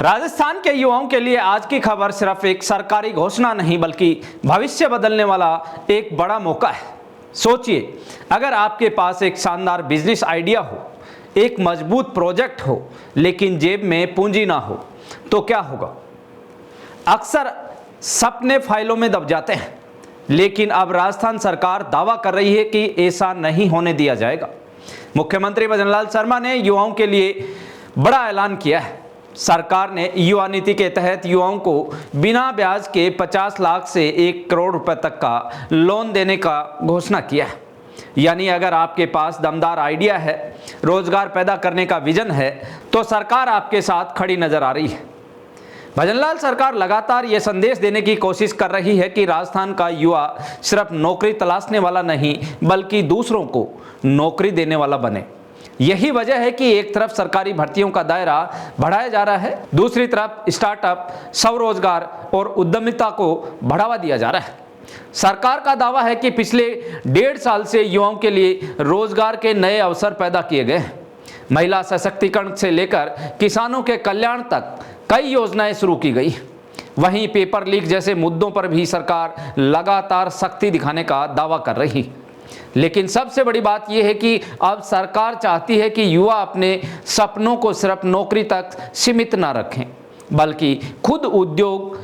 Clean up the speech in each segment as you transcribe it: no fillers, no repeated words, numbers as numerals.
राजस्थान के युवाओं के लिए आज की खबर सिर्फ एक सरकारी घोषणा नहीं बल्कि भविष्य बदलने वाला एक बड़ा मौका है। सोचिए, अगर आपके पास एक शानदार बिजनेस आइडिया हो, एक मजबूत प्रोजेक्ट हो, लेकिन जेब में पूंजी ना हो, तो क्या होगा? अक्सर सपने फाइलों में दब जाते हैं, लेकिन अब राजस्थान सरकार दावा कर रही है कि ऐसा नहीं होने दिया जाएगा। मुख्यमंत्री भजनलाल शर्मा ने युवाओं के लिए बड़ा ऐलान किया है। सरकार ने युवा नीति के तहत युवाओं को बिना ब्याज के 50 लाख से 1 करोड़ रुपए तक का लोन देने का घोषणा किया है। यानी अगर आपके पास दमदार आइडिया है, रोजगार पैदा करने का विजन है, तो सरकार आपके साथ खड़ी नजर आ रही है। भजनलाल सरकार लगातार ये संदेश देने की कोशिश कर रही है कि राजस्थान का युवा सिर्फ नौकरी तलाशने वाला नहीं बल्कि दूसरों को नौकरी देने वाला बने। यही वजह है कि एक तरफ सरकारी भर्तियों का दायरा बढ़ाया जा रहा है, दूसरी तरफ स्टार्टअप, स्वरोजगार और उद्यमिता को बढ़ावा दिया जा रहा है। सरकार का दावा है कि पिछले 1.5 साल से युवाओं के लिए रोजगार के नए अवसर पैदा किए गए हैं। महिला सशक्तिकरण से लेकर किसानों के कल्याण तक कई योजनाएं शुरू की गई। वहीं पेपर लीक जैसे मुद्दों पर भी सरकार लगातार सख्ती दिखाने का दावा कर रही। लेकिन सबसे बड़ी बात यह है कि अब सरकार चाहती है कि युवा अपने सपनों को सिर्फ नौकरी तक सीमित ना रखें, बल्कि खुद उद्योग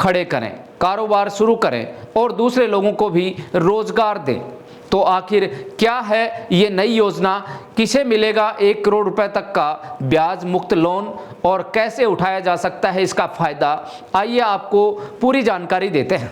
खड़े करें, कारोबार शुरू करें और दूसरे लोगों को भी रोजगार दें। तो आखिर क्या है ये नई योजना? किसे मिलेगा 1 करोड़ रुपए तक का ब्याज मुक्त लोन और कैसे उठाया जा सकता है इसका फायदा? आइए आपको पूरी जानकारी देते हैं।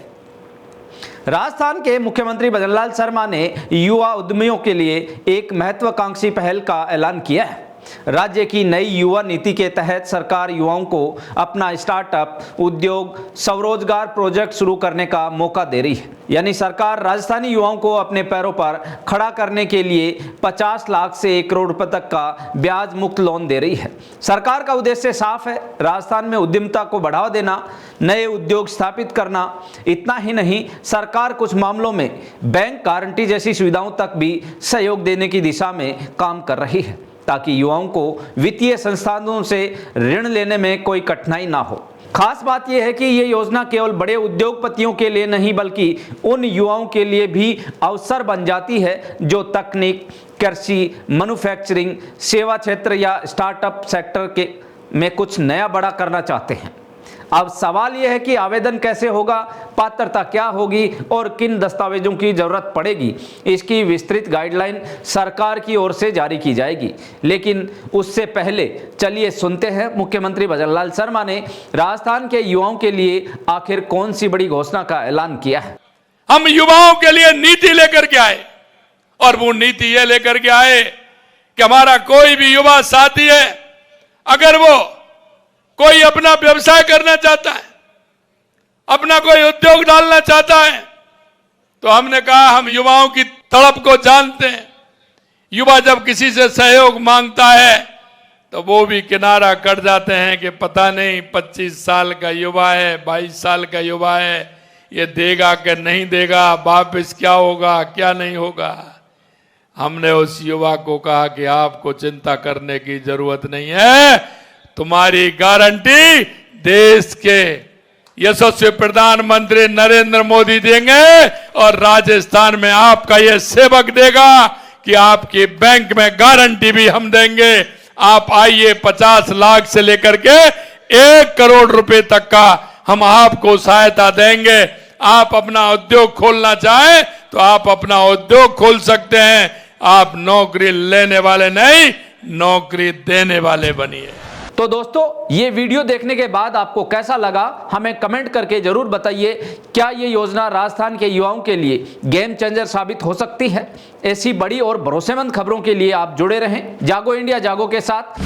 राजस्थान के मुख्यमंत्री भजनलाल शर्मा ने युवा उद्यमियों के लिए एक महत्वाकांक्षी पहल का ऐलान किया है। राज्य की नई युवा नीति के तहत सरकार युवाओं को अपना स्टार्टअप, उद्योग, स्वरोजगार प्रोजेक्ट शुरू करने का मौका दे रही है। यानी सरकार राजस्थानी युवाओं को अपने पैरों पर खड़ा करने के लिए 50 लाख से 1 करोड़ रुपए तक का ब्याज मुक्त लोन दे रही है। सरकार का उद्देश्य साफ है, राजस्थान में उद्यमिता को बढ़ावा देना, नए उद्योग स्थापित करना। इतना ही नहीं, सरकार कुछ मामलों में बैंक गारंटी जैसी सुविधाओं तक भी सहयोग देने की दिशा में काम कर रही है, ताकि युवाओं को वित्तीय संस्थानों से ऋण लेने में कोई कठिनाई ना हो। खास बात यह है कि ये योजना केवल बड़े उद्योगपतियों के लिए नहीं बल्कि उन युवाओं के लिए भी अवसर बन जाती है जो तकनीक, कृषि, मैन्युफैक्चरिंग, सेवा क्षेत्र या स्टार्टअप सेक्टर में कुछ नया बड़ा करना चाहते हैं। अब सवाल यह है कि आवेदन कैसे होगा, पात्रता क्या होगी और किन दस्तावेजों की जरूरत पड़ेगी। इसकी विस्तृत गाइडलाइन सरकार की ओर से जारी की जाएगी। लेकिन उससे पहले चलिए सुनते हैं मुख्यमंत्री भजनलाल शर्मा ने राजस्थान के युवाओं के लिए आखिर कौन सी बड़ी घोषणा का ऐलान किया है। हम युवाओं के लिए नीति लेकर के आए और वो नीति ये लेकर के आए कि हमारा कोई भी युवा साथी है, अगर वो कोई अपना व्यवसाय करना चाहता है, अपना कोई उद्योग डालना चाहता है, तो हमने कहा हम युवाओं की तड़प को जानते हैं। युवा जब किसी से सहयोग मांगता है तो वो भी किनारा कट जाते हैं कि पता नहीं 25 साल का युवा है, 22 साल का युवा है, ये देगा कि नहीं देगा, वापिस क्या होगा क्या नहीं होगा। हमने उस युवा को कहा कि आपको चिंता करने की जरूरत नहीं है, तुम्हारी गारंटी देश के यशस्वी प्रधानमंत्री नरेंद्र मोदी देंगे और राजस्थान में आपका यह सेवक देगा कि आपकी बैंक में गारंटी भी हम देंगे। आप आइए, 50 लाख से लेकर के 1 करोड़ रुपए तक का हम आपको सहायता देंगे। आप अपना उद्योग खोलना चाहें तो आप अपना उद्योग खोल सकते हैं। आप नौकरी लेने वाले नहीं, नौकरी देने वाले बनिए। तो दोस्तों, ये वीडियो देखने के बाद आपको कैसा लगा हमें कमेंट करके जरूर बताइए। क्या ये योजना राजस्थान के युवाओं के लिए गेम चेंजर साबित हो सकती है? ऐसी बड़ी और भरोसेमंद खबरों के लिए आप जुड़े रहें जागो इंडिया जागो के साथ।